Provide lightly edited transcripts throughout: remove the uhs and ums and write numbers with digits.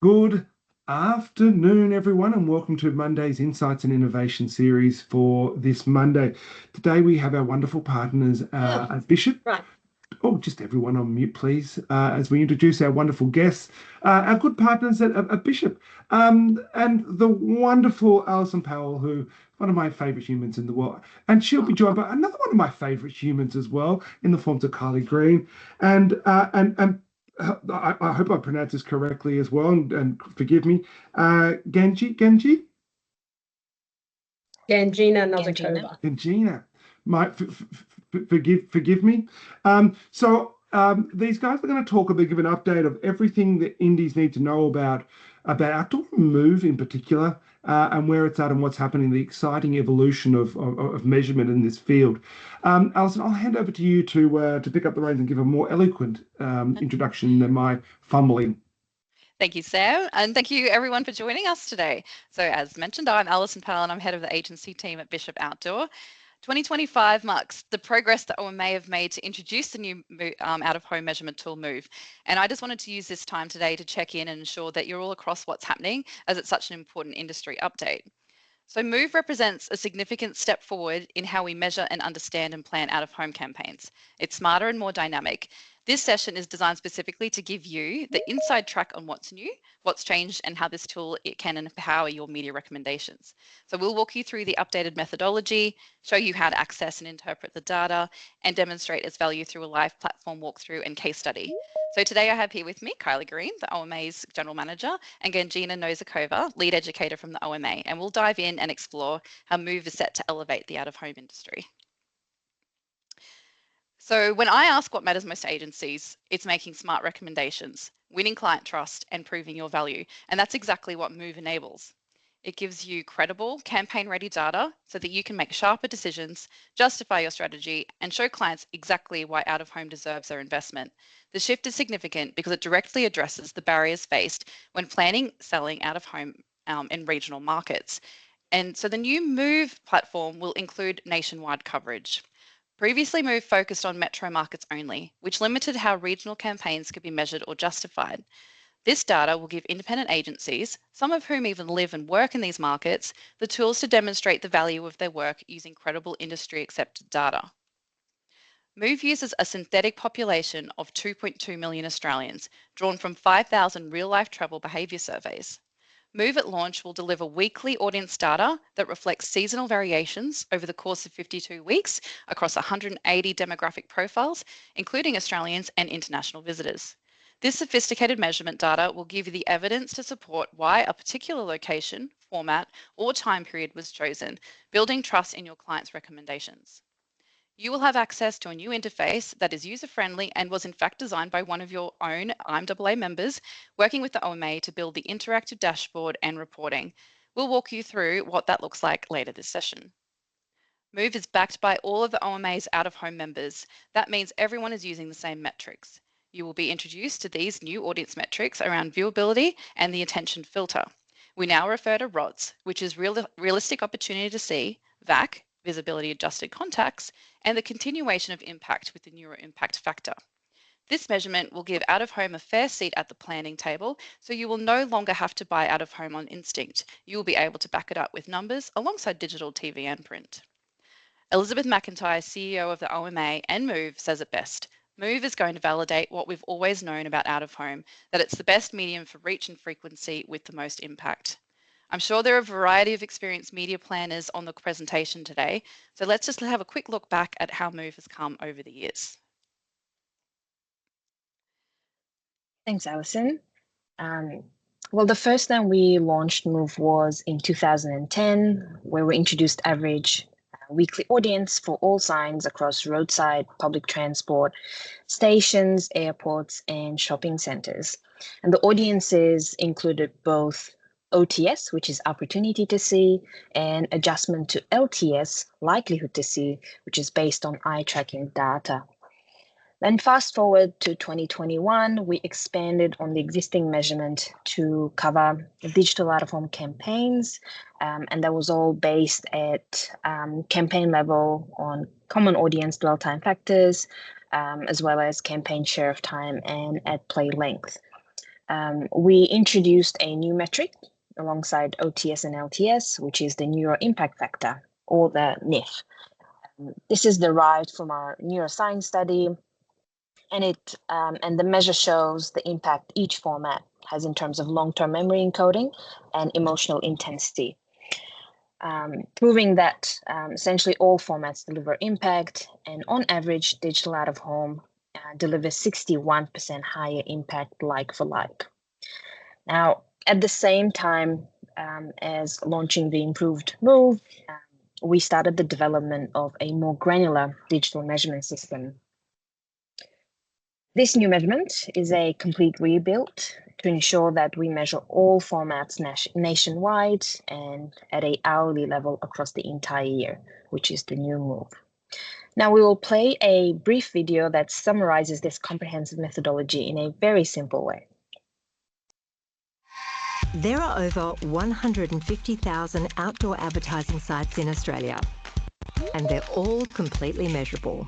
Good afternoon, everyone, and welcome to Monday's Insights and Innovation series for this Monday. Today we have our wonderful partners at Bishop. Right. Oh, just everyone on mute, please, as we introduce our wonderful guests, our good partners at Bishop, and the wonderful Alison Powell, who one of my favourite humans in the world, and she'll be joined by another one of my favourite humans as well, in the forms of Carly Green, and I hope I pronounced this correctly as well, and forgive me, Genji, Gangina Gangina. Nozakova. and Gina. Forgive me. These guys are going to talk a bit, give an update of everything that indies need to know about outdoor move in particular, and where it's at and what's happening, the exciting evolution of measurement in this field. Alison, I'll hand over to you to pick up the reins and give a more eloquent introduction than my fumbling. Thank you, Sam, and thank you everyone for joining us today. So as mentioned, I'm Alison Powell and I'm head of the agency team at Bishop Outdoor. 2025 marks the progress that OMA have made to introduce the new out-of-home measurement tool Move. And I just wanted to use this time today to check in and ensure that you're all across what's happening, as it's such an important industry update. So Move represents a significant step forward in how we measure and understand and plan out-of-home campaigns. It's smarter and more dynamic. This session is designed specifically to give you the inside track on what's new, what's changed, and how this tool can empower your media recommendations. So we'll walk you through the updated methodology, show you how to access and interpret the data, and demonstrate its value through a live platform walkthrough and case study. So today I have here with me Kylie Green, the OMA's General Manager, and Gangina Nozakova, Lead Educator from the OMA, and we'll dive in and explore how Move is set to elevate the out-of-home industry. So when I ask what matters most to agencies, it's making smart recommendations, winning client trust, and proving your value. And that's exactly what Move enables. It gives you credible, campaign-ready data so that you can make sharper decisions, justify your strategy, and show clients exactly why out-of-home deserves their investment. The shift is significant because it directly addresses the barriers faced when planning, selling out-of-home in regional markets. And so the new Move platform will include nationwide coverage. Previously, Move focused on metro markets only, which limited how regional campaigns could be measured or justified. This data will give independent agencies, some of whom even live and work in these markets, the tools to demonstrate the value of their work using credible industry-accepted data. Move uses a synthetic population of 2.2 million Australians, drawn from 5,000 real-life travel behaviour surveys. Move at launch will deliver weekly audience data that reflects seasonal variations over the course of 52 weeks across 180 demographic profiles, including Australians and international visitors. This sophisticated measurement data will give you the evidence to support why a particular location, format, or time period was chosen, building trust in your client's recommendations. You will have access to a new interface that is user-friendly and was in fact designed by one of your own IMAA members working with the OMA to build the interactive dashboard and reporting. We'll walk you through what that looks like later this session. Move is backed by all of the OMA's out-of-home members. That means everyone is using the same metrics. You will be introduced to these new audience metrics around viewability and the attention filter. We now refer to RODS, which is realistic opportunity to see, VAC, visibility adjusted contacts, and the continuation of impact with the neuro impact factor. This measurement will give out-of-home a fair seat at the planning table, so you will no longer have to buy out-of-home on instinct. You will be able to back it up with numbers alongside digital TV and print. Elizabeth McIntyre, CEO of the OMA and Move, says it best. Move is going to validate what we've always known about out-of-home, that it's the best medium for reach and frequency with the most impact. I'm sure there are a variety of experienced media planners on the presentation today, so let's just have a quick look back at how Move has come over the years. Thanks, Alison. Well, the first time we launched Move was in 2010, where we introduced average weekly audience for all signs across roadside, public transport, stations, airports, and shopping centers. And the audiences included both OTS, which is opportunity to see, and adjustment to LTS, likelihood to see, which is based on eye tracking data. Then fast forward to 2021, we expanded on the existing measurement to cover digital out-of-home campaigns, and that was all based at campaign level on common audience dwell time factors, as well as campaign share of time and ad play length. we introduced a new metric alongside OTS and LTS, which is the neuro impact factor, or the NIF. This is derived from our neuroscience study, and the measure shows the impact each format has in terms of long-term memory encoding and emotional intensity, proving that essentially all formats deliver impact, and on average, digital out of home delivers 61% higher impact like for like. Now, at the same time as launching the improved Move, we started the development of a more granular digital measurement system. This new measurement is a complete rebuild to ensure that we measure all formats nationwide and at an hourly level across the entire year, which is the new Move. Now we will play a brief video that summarizes this comprehensive methodology in a very simple way. There are over 150,000 outdoor advertising sites in Australia, and they're all completely measurable.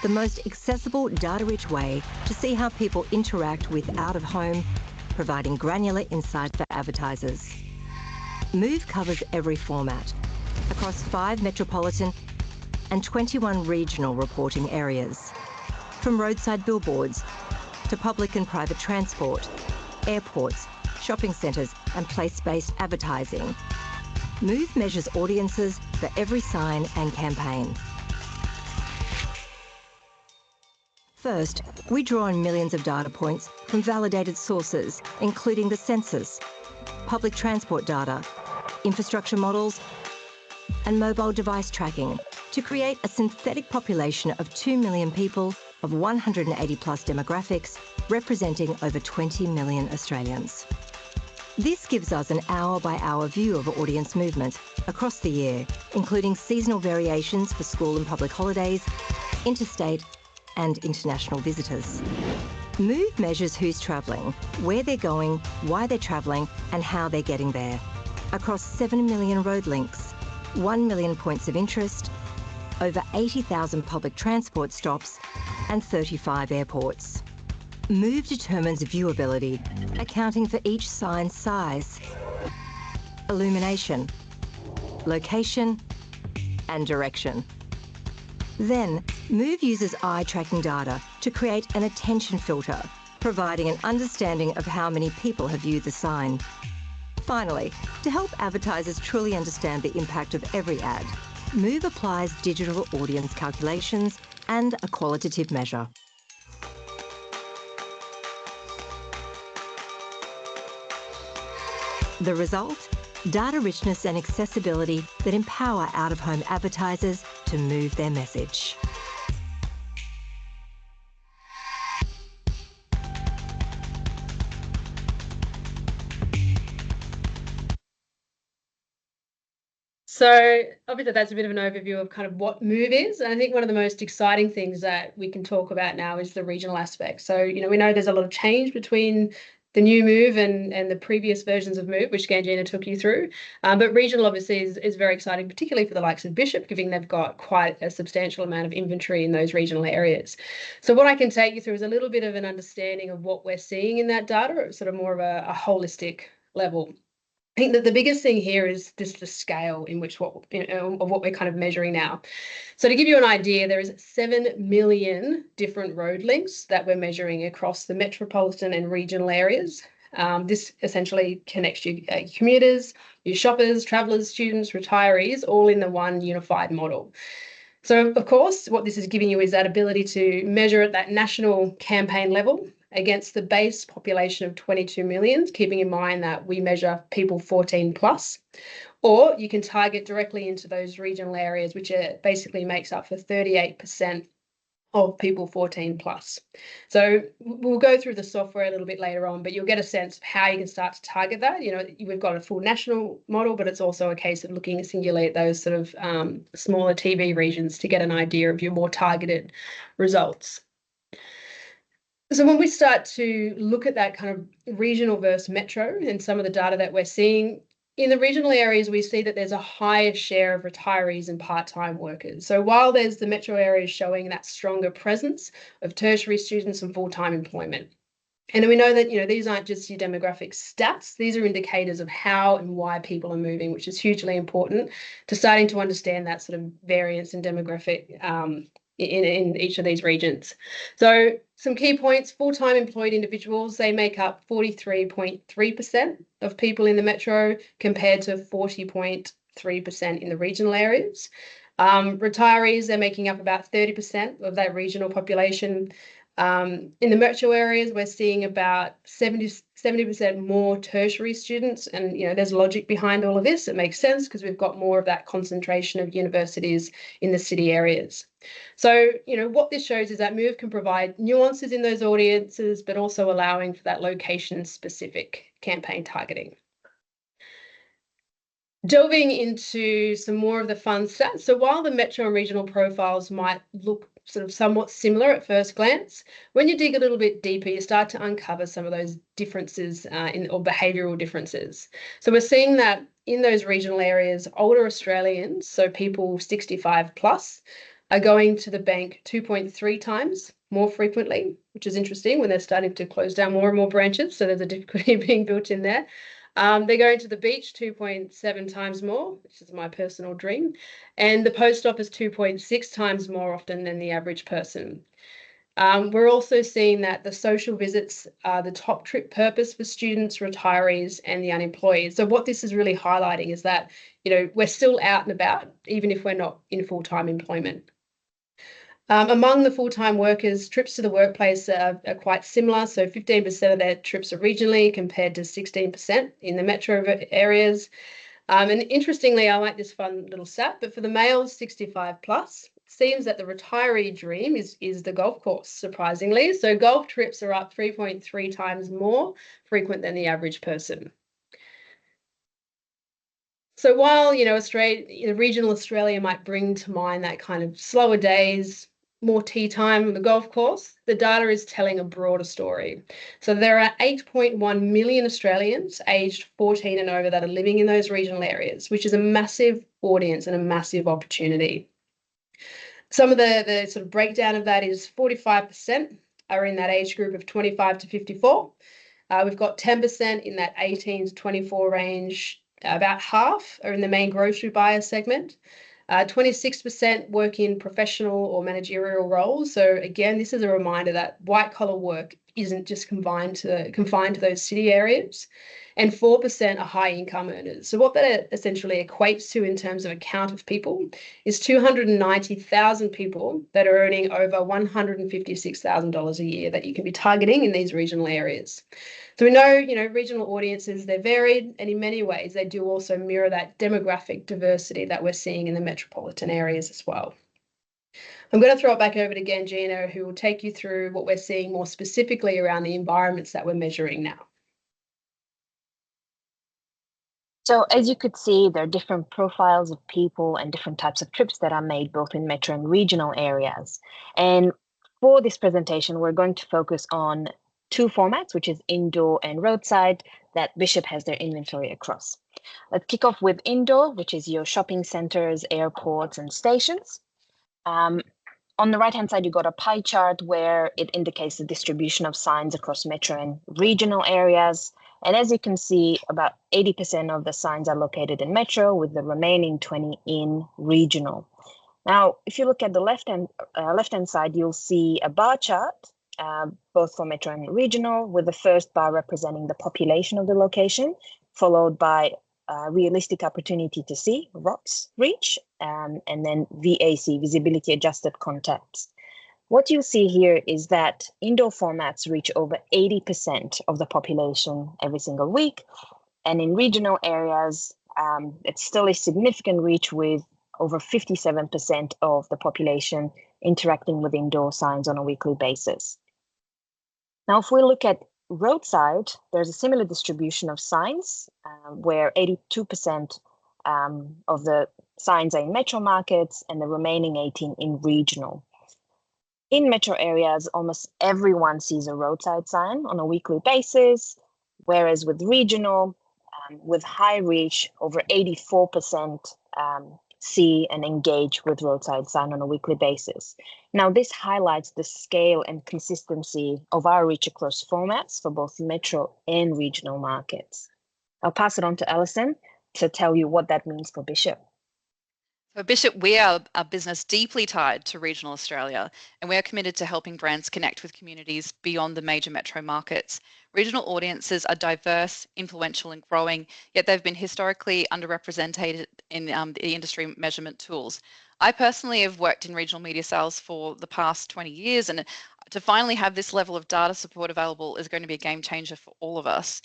The most accessible, data-rich way to see how people interact with out-of-home, providing granular insight for advertisers. Move covers every format, across 5 metropolitan and 21 regional reporting areas, from roadside billboards to public and private transport, airports, shopping centres and place-based advertising. Move measures audiences for every sign and campaign. First, we draw on millions of data points from validated sources, including the census, public transport data, infrastructure models, and mobile device tracking to create a synthetic population of 2 million people of 180 plus demographics, representing over 20 million Australians. This gives us an hour-by-hour view of audience movement across the year, including seasonal variations for school and public holidays, interstate and international visitors. Move measures who's travelling, where they're going, why they're travelling and how they're getting there, across 7 million road links, 1 million points of interest, over 80,000 public transport stops and 35 airports. Move determines viewability, accounting for each sign's size, illumination, location and direction. Then, Move uses eye tracking data to create an attention filter, providing an understanding of how many people have viewed the sign. Finally, to help advertisers truly understand the impact of every ad, Move applies digital audience calculations and a qualitative measure. The result? Data richness and accessibility that empower out-of-home advertisers to move their message. So obviously that's a bit of an overview of kind of what Move is. And I think one of the most exciting things that we can talk about now is the regional aspect. So, we know there's a lot of change between the new Move and the previous versions of Move, which Gangina took you through. But regional obviously is very exciting, particularly for the likes of Bishopp, given they've got quite a substantial amount of inventory in those regional areas. So what I can take you through is a little bit of an understanding of what we're seeing in that data at sort of more of a holistic level. I think that the biggest thing here is just the scale in which of what we're kind of measuring now. So to give you an idea, there is 7 million different road links that we're measuring across the metropolitan and regional areas. This essentially connects your commuters, your shoppers, travellers, students, retirees, all in the one unified model. So, of course, what this is giving you is that ability to measure at that national campaign level against the base population of 22 million, keeping in mind that we measure people 14 plus, or you can target directly into those regional areas, which basically makes up for 38% of people 14 plus. So we'll go through the software a little bit later on, but you'll get a sense of how you can start to target that. We've got a full national model, but it's also a case of looking singularly at those sort of smaller TV regions to get an idea of your more targeted results. So when we start to look at that kind of regional versus metro and some of the data that we're seeing, in the regional areas, we see that there's a higher share of retirees and part-time workers. So while there's the metro areas showing that stronger presence of tertiary students and full-time employment. And we know that, these aren't just your demographic stats. These are indicators of how and why people are moving, which is hugely important to starting to understand that sort of variance in demographic in each of these regions. So some key points: full-time employed individuals, they make up 43.3% of people in the metro compared to 40.3% in the regional areas. Retirees, they're making up about 30% of that regional population. In the metro areas, we're seeing about 70% more tertiary students. And, there's logic behind all of this. It makes sense because we've got more of that concentration of universities in the city areas. So, what this shows is that Move can provide nuances in those audiences, but also allowing for that location-specific campaign targeting. Delving into some more of the fun stats. So while the metro and regional profiles might look sort of somewhat similar at first glance, when you dig a little bit deeper, you start to uncover some of those differences or behavioural differences. So we're seeing that in those regional areas, older Australians, so people 65 plus, are going to the bank 2.3 times more frequently, which is interesting when they're starting to close down more and more branches. So there's a difficulty being built in there. They're going to the beach 2.7 times more, which is my personal dream, and the post office 2.6 times more often than the average person. We're also seeing that the social visits are the top trip purpose for students, retirees, and the unemployed. So what this is really highlighting is that, we're still out and about, even if we're not in full-time employment. Among the full-time workers, trips to the workplace are quite similar. So 15% of their trips are regionally compared to 16% in the metro areas. And interestingly, I like this fun little stat, but for the males 65 plus, it seems that the retiree dream is the golf course, surprisingly. So golf trips are up 3.3 times more frequent than the average person. So while, regional Australia might bring to mind that kind of slower days, more tea time on the golf course, the data is telling a broader story. So there are 8.1 million Australians aged 14 and over that are living in those regional areas, which is a massive audience and a massive opportunity. Some of the sort of breakdown of that is 45% are in that age group of 25 to 54. We've got 10% in that 18 to 24 range. About half are in the main grocery buyer segment. 26% work in professional or managerial roles. So again, this is a reminder that white collar work isn't just confined to those city areas. And 4% are high income earners. So what that essentially equates to in terms of a count of people is 290,000 people that are earning over $156,000 a year that you can be targeting in these regional areas. So we know, regional audiences, they're varied, and in many ways, they do also mirror that demographic diversity that we're seeing in the metropolitan areas as well. I'm going to throw it back over to Gangina, who will take you through what we're seeing more specifically around the environments that we're measuring now. So as you could see, there are different profiles of people and different types of trips that are made both in metro and regional areas. And for this presentation, we're going to focus on two formats, which is indoor and roadside, that Bishop has their inventory across. Let's kick off with indoor, which is your shopping centers, airports, and stations. On the right-hand side, you got a pie chart where it indicates the distribution of signs across metro and regional areas. And as you can see, about 80% of the signs are located in metro, with the remaining 20 in regional. Now, if you look at the left-hand side, you'll see a bar chart, both for metro and regional, with the first bar representing the population of the location, followed by realistic opportunity to see, ROTS, reach, and then VAC, visibility adjusted contacts. What you see here is that indoor formats reach over 80% of the population every single week. And in regional areas, it's still a significant reach, with over 57% of the population interacting with indoor signs on a weekly basis. Now, if we look at roadside, there's a similar distribution of signs, where 82% of the signs are in metro markets and the remaining 18 in regional. In metro areas, almost everyone sees a roadside sign on a weekly basis, whereas with regional, with high reach, over 84% see and engage with roadside sign on a weekly basis. Now, this highlights the scale and consistency of our reach across formats for both metro and regional markets. I'll pass it on to Alison to tell you what that means for Bishop. For Bishop, we are a business deeply tied to regional Australia, and we are committed to helping brands connect with communities beyond the major metro markets. Regional audiences are diverse, influential, and growing, yet they've been historically underrepresented in the industry measurement tools. I personally have worked in regional media sales for the past 20 years, and to finally have this level of data support available is going to be a game changer for all of us.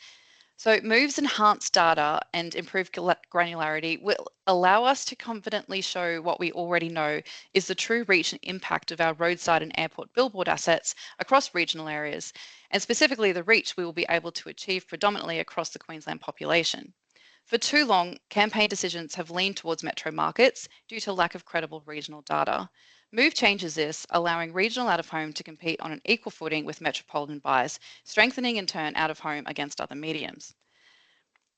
So Move's enhanced data and improved granularity will allow us to confidently show what we already know is the true reach and impact of our roadside and airport billboard assets across regional areas, and specifically the reach we will be able to achieve predominantly across the Queensland population. For too long, campaign decisions have leaned towards metro markets due to lack of credible regional data. Move changes this, allowing regional out-of-home to compete on an equal footing with metropolitan buyers, strengthening in turn out-of-home against other mediums.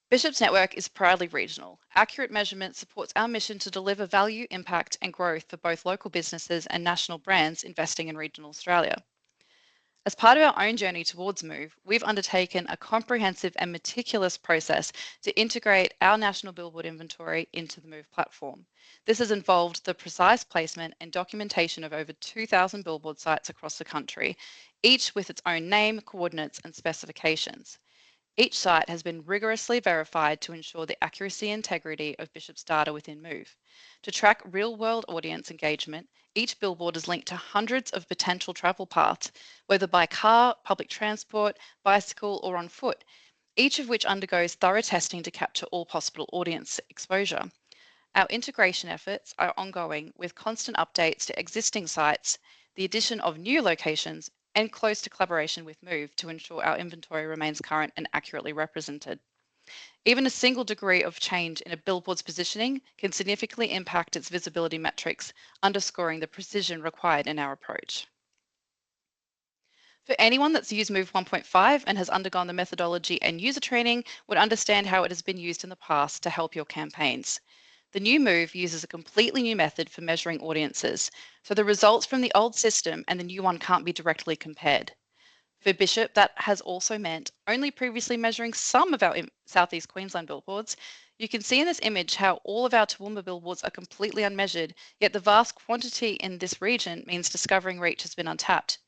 Bishop's network is proudly regional. Accurate measurement supports our mission to deliver value, impact, and growth for both local businesses and national brands investing in regional Australia. As part of our own journey towards Move, we've undertaken a comprehensive and meticulous process to integrate our national billboard inventory into the Move platform. This has involved the precise placement and documentation of over 2,000 billboard sites across the country, each with its own name, coordinates, and specifications. Each site has been rigorously verified to ensure the accuracy and integrity of Bishop's data within Move. To track real-world audience engagement, each billboard is linked to hundreds of potential travel paths, whether by car, public transport, bicycle, or on foot, each of which undergoes thorough testing to capture all possible audience exposure. Our integration efforts are ongoing with constant updates to existing sites, the addition of new locations, and close to collaboration with Move to ensure our inventory remains current and accurately represented. Even a single degree of change in a billboard's positioning can significantly impact its visibility metrics, underscoring the precision required in our approach. For anyone that's used Move 1.5 and has undergone the methodology and user training would understand how it has been used in the past to help your campaigns. The new Move uses a completely new method for measuring audiences, so the results from the old system and the new one can't be directly compared. For Bishop, that has also meant only previously measuring some of our Southeast Queensland billboards. You can see in this image how all of our Toowoomba billboards are completely unmeasured, yet the vast quantity in this region means discovering reach has been untapped.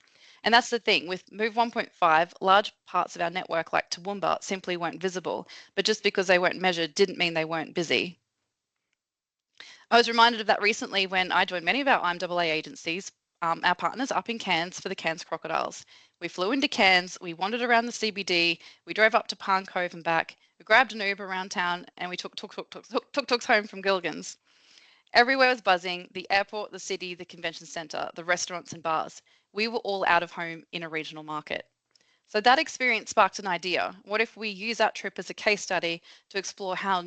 And that's the thing, with Move 1.5, large parts of our network like Toowoomba simply weren't visible, but just because they weren't measured didn't mean they weren't busy. I was reminded of that recently when I joined many of our IMAA agencies, our partners up in Cairns for the Cairns Crocodiles. We flew into Cairns, we wandered around the CBD, we drove up to Palm Cove and back, we grabbed an Uber around town, and we took tuk-tuks home from Gilligan's. Everywhere was buzzing, the airport, the city, the convention centre, the restaurants and bars. We were all out of home in a regional market. So that experience sparked an idea. What if we use that trip as a case study to explore how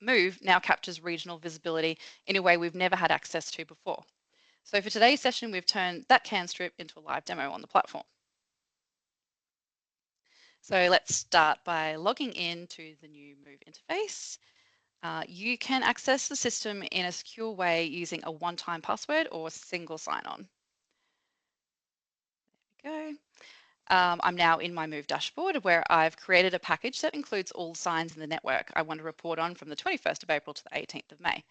Move now captures regional visibility in a way we've never had access to before. So for today's session, we've turned that Cairns trip into a live demo on the platform. So let's start by logging in to the new Move interface. You can access the system in a secure way using a one-time password or single sign-on. There we go. I'm now in my Move dashboard where I've created a package that includes all the signs in the network I want to report on from the 21st of April to the 18th of May.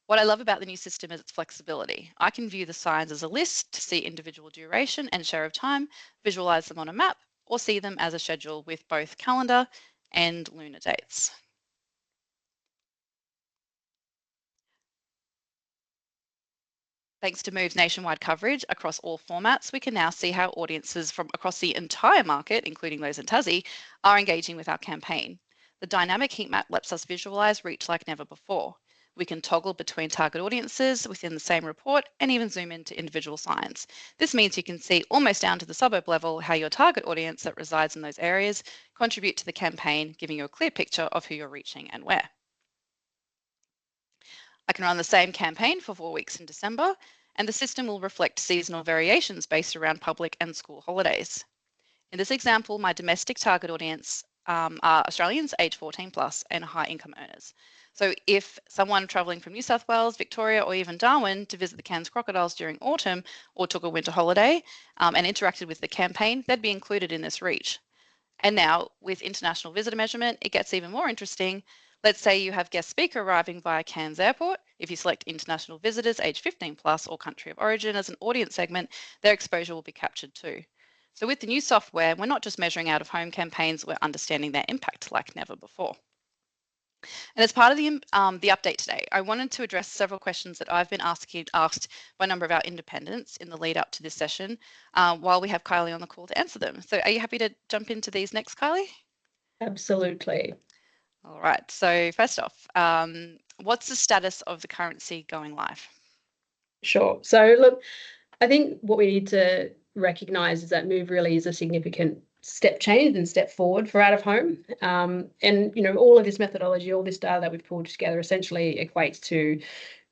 What I love about the new system is its flexibility. I can view the signs as a list to see individual duration and share of time, visualize them on a map, or see them as a schedule with both calendar and lunar dates. Thanks to Move's nationwide coverage across all formats, we can now see how audiences from across the entire market, including those in Tassie, are engaging with our campaign. The dynamic heat map lets us visualize reach like never before. We can toggle between target audiences within the same report and even zoom into individual signs. This means you can see almost down to the suburb level how your target audience that resides in those areas contribute to the campaign, giving you a clear picture of who you're reaching and where. I can run the same campaign for 4 weeks in December, and the system will reflect seasonal variations based around public and school holidays. In this example, my domestic target audience are Australians aged 14 plus and high income earners. So if someone travelling from New South Wales, Victoria, or even Darwin to visit the Cairns crocodiles during autumn or took a winter holiday and interacted with the campaign, they'd be included in this reach. And now with international visitor measurement, it gets even more interesting. Let's say you have guest speaker arriving via Cairns Airport. If you select international visitors aged 15 plus or country of origin as an audience segment, their exposure will be captured too. So with the new software, we're not just measuring out-of-home campaigns, we're understanding their impact like never before. And as part of the update today, I wanted to address several questions that I've been asked by a number of our independents in the lead up to this session while we have Kylie on the call to answer them. So are you happy to jump into these next, Kylie? Absolutely. All right, so first off, what's the status of the currency going live? Sure. So look, I think what we need to recognise is that Move really is a significant step change and step forward for out of home. And all of this methodology, all this data that we've pulled together essentially equates to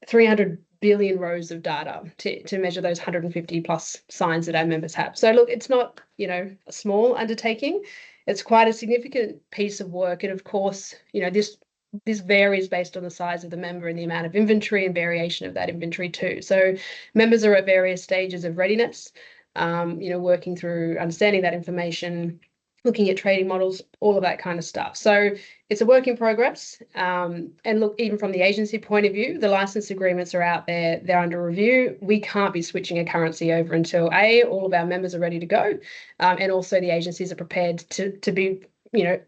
300 billion rows of data to measure those 150 plus signs that our members have. So look, it's not, a small undertaking. It's quite a significant piece of work. And of course, this varies based on the size of the member and the amount of inventory and variation of that inventory too. So members are at various stages of readiness, working through understanding that information, looking at trading models, all of that kind of stuff. So it's a work in progress. And look, even from the agency point of view, the license agreements are out there, they're under review. We can't be switching a currency over until all of our members are ready to go. And also the agencies are prepared to be,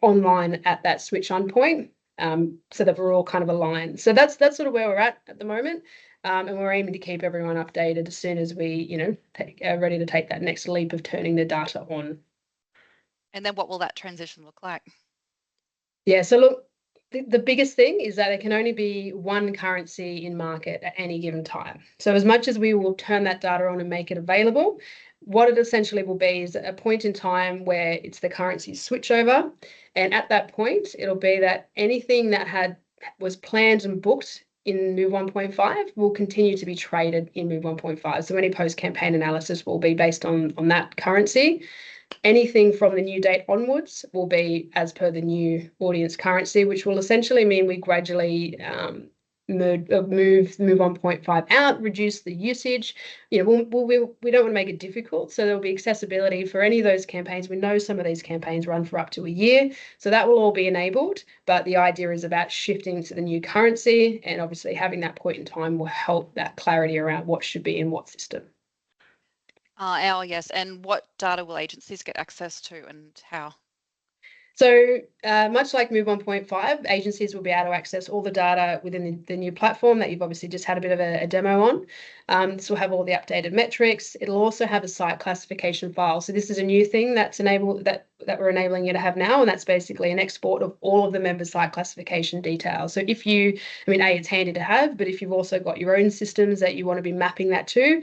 online at that switch on point. So that we're all kind of aligned. So that's sort of where we're at the moment. And we're aiming to keep everyone updated as soon as we, are ready to take that next leap of turning the data on. And then what will that transition look like? Yeah, so look, the biggest thing is that there can only be one currency in market at any given time. So as much as we will turn that data on and make it available, what it essentially will be is a point in time where it's the currency switchover. And at that point, it'll be that anything that was planned and booked in Move 1.5 will continue to be traded in Move 1.5. So any post-campaign analysis will be based on that currency. Anything from the new date onwards will be as per the new audience currency, which will essentially mean we gradually move 1.5 out, reduce the usage. We don't want to make it difficult, so there'll be accessibility for any of those campaigns. We know some of these campaigns run for up to a year, so that will all be enabled. But the idea is about shifting to the new currency, and obviously having that point in time will help that clarity around what should be in what system. Yes, and what data will agencies get access to and how? So much like Move 1.5, agencies will be able to access all the data within the new platform that you've obviously just had a bit of a demo on. This will have all the updated metrics. It'll also have a site classification file. So this is a new thing that's enabled that we're enabling you to have now, and that's basically an export of all of the member site classification details. So if it's handy to have, but if you've also got your own systems that you want to be mapping that to,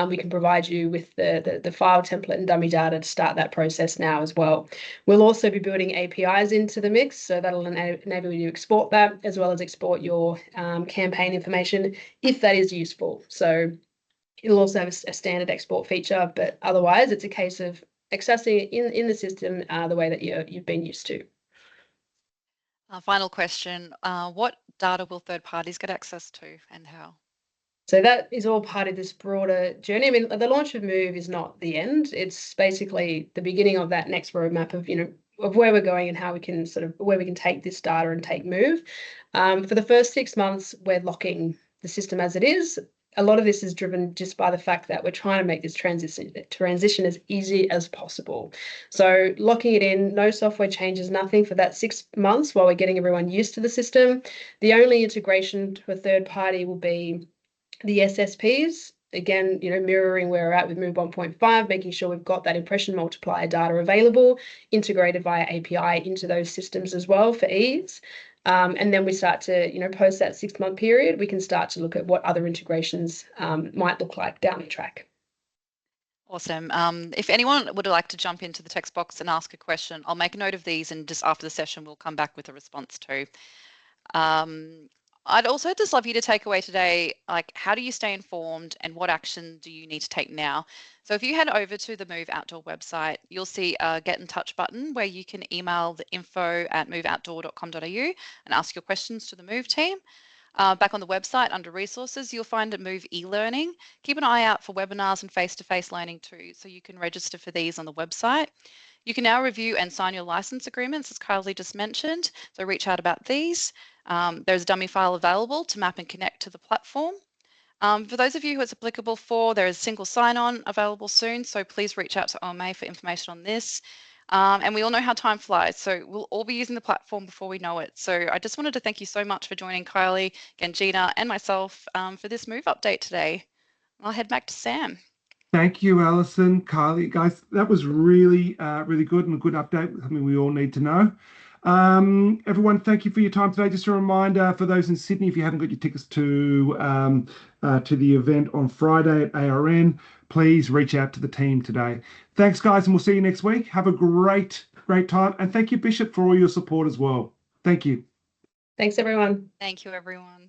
we can provide you with the file template and dummy data to start that process now as well. We'll also be building APIs into the mix, so that'll enable you to export that as well as export your campaign information if that is useful. So it'll also have a standard export feature, but otherwise it's a case of accessing it in the system the way that you've been used to. Final question, what data will third parties get access to and how? So that is all part of this broader journey. I mean, the launch of Move is not the end. It's basically the beginning of that next roadmap of where we're going and how we can where we can take this data and take Move. For the first 6 months, we're locking the system as it is. A lot of this is driven just by the fact that we're trying to make this transition as easy as possible. So locking it in, no software changes, nothing for that 6 months while we're getting everyone used to the system. The only integration to a third party will be the SSPs, again, mirroring where we're at with Move 1.5, making sure we've got that impression multiplier data available, integrated via API into those systems as well for ease. And then we start to, post that 6 month period, we can start to look at what other integrations might look like down the track. Awesome. If anyone would like to jump into the text box and ask a question, I'll make a note of these and just after the session, we'll come back with a response too. I'd also just love you to take away today, like, how do you stay informed and what action do you need to take now? So if you head over to the Move Outdoor website, you'll see a get in touch button where you can email the info@moveoutdoor.com.au and ask your questions to the Move team. Back on the website under resources, you'll find a Move e-learning. Keep an eye out for webinars and face-to-face learning too, so you can register for these on the website. You can now review and sign your license agreements, as Kylie just mentioned, so reach out about these. There's a dummy file available to map and connect to the platform. For those of you who it's applicable for, there is single sign-on available soon, so please reach out to IMAA for information on this. And we all know how time flies, so we'll all be using the platform before we know it. So I just wanted to thank you so much for joining Kylie, Gina, and myself for this Move update today. I'll head back to Sam. Thank you, Alison, Kylie. Guys, that was really, really good and a good update, something we all need to know. Everyone, thank you for your time today. Just a reminder for those in Sydney, if you haven't got your tickets to the event on Friday at ARN, please reach out to the team today. Thanks, guys, and we'll see you next week. Have a great time. And thank you, Bishop, for all your support as well. Thank you. Thanks, everyone. Thank you, everyone.